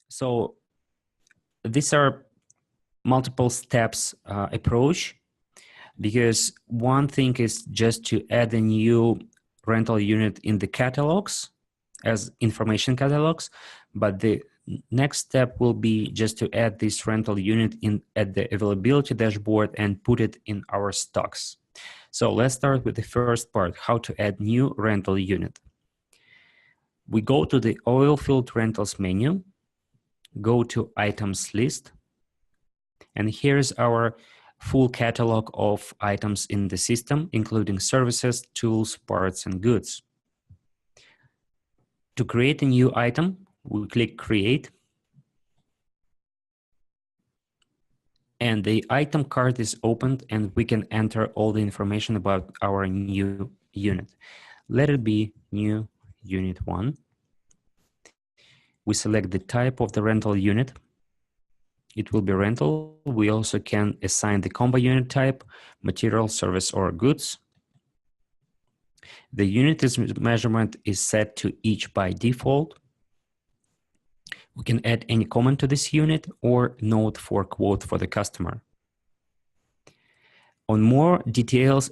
So these are multiple steps approach, because one thing is just to add a new rental unit in the catalogs as information catalogs, but the next step will be just to add this rental unit in at the availability dashboard and put it in our stocks. So let's start with the first part, how to add new rental unit. We go to the Oilfield Rentals menu, go to items list, and here's our full catalog of items in the system, including services, tools, parts, and goods. To create a new item, we click Create, and the item card is opened, and we can enter all the information about our new unit. Let it be new unit 1. We select the type of the rental unit. It will be rental. We also can assign the combo unit type, material, service, or goods. The unit measurement is set to each by default. We can add any comment to this unit or note for quote for the customer. On more details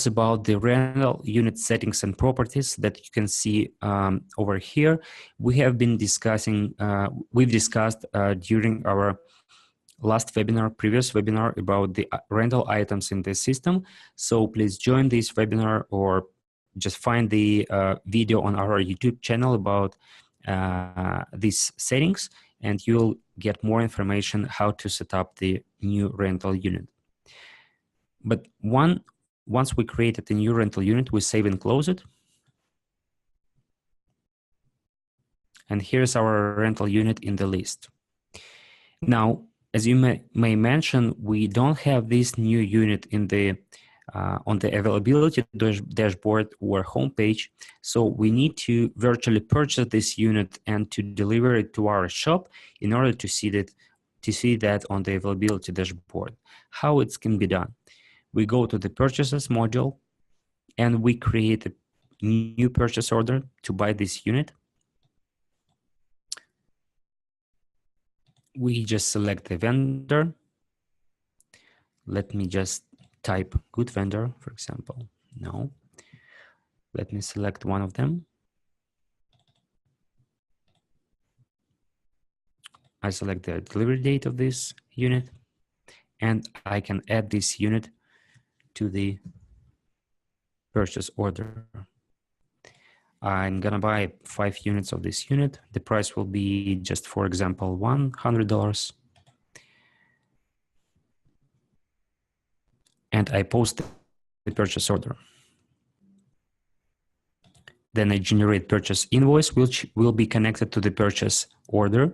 about the rental unit settings and properties that you can see over here, we have been discussing, we've discussed during our previous webinar about the rental items in the system. So please join this webinar or just find the video on our YouTube channel about these settings, and you'll get more information how to set up the new rental unit. But once we created a new rental unit, we save and close it. And here's our rental unit in the list. Now, as you may mention, we don't have this new unit in the on the availability dashboard or homepage. So we need to virtually purchase this unit and to deliver it to our shop in order to see that on the availability dashboard. How it can be done? We go to the purchases module and we create a new purchase order to buy this unit. We just select the vendor. Let me just type good vendor, for example. No. Let me select one of them. I select the delivery date of this unit, and I can add this unit to the purchase order. I'm gonna buy 5 units of this unit. The price will be just, for example, $100. And I post the purchase order. Then I generate purchase invoice, which will be connected to the purchase order.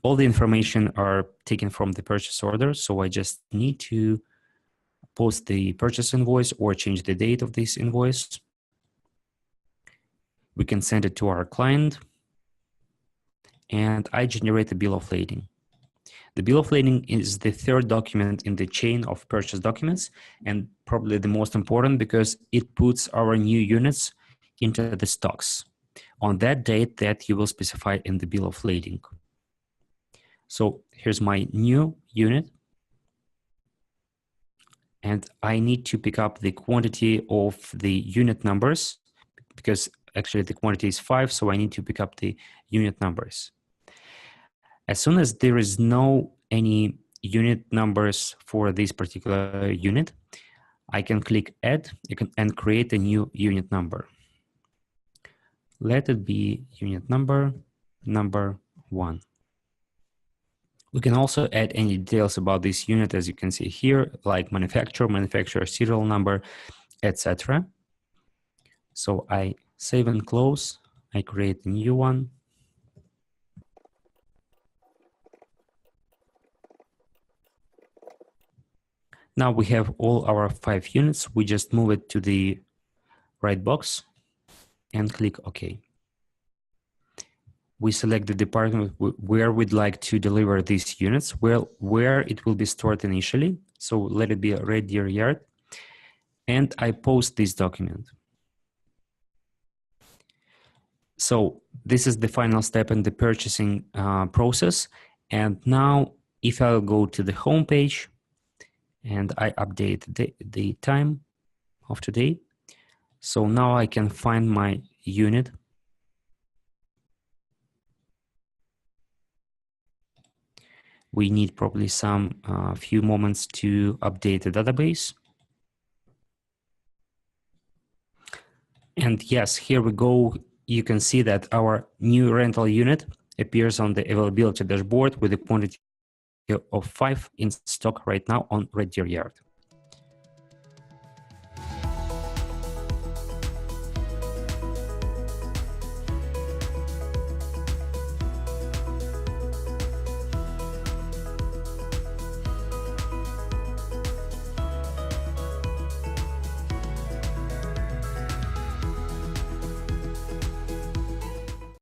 All the information are taken from the purchase order, so I just need to post the purchase invoice or change the date of this invoice. We can send it to our client, and I generate a bill of lading. The bill of lading is the third document in the chain of purchase documents, and probably the most important because it puts our new units into the stocks on that date that you will specify in the bill of lading. So here's my new unit, and I need to pick up the quantity of the unit numbers because actually the quantity is 5, so I need to pick up the unit numbers. As soon as there is any unit numbers for this particular unit, I can click Add and create a new unit number. Let it be unit number 1. We can also add any details about this unit, as you can see here, like manufacturer serial number, etc. So I save and close. I create a new one. Now we have all our 5 units. We just move it to the right box and click OK. We select the department where we'd like to deliver these units, where it will be stored initially. So let it be a RigER yard. And I post this document. So this is the final step in the purchasing process. And now if I'll go to the home page and I update the time of today, so now I can find my unit. We need probably some few moments to update the database. And yes, here we go. You can see that our new rental unit appears on the availability dashboard with a quantity of 5 in stock right now on RigER Yard.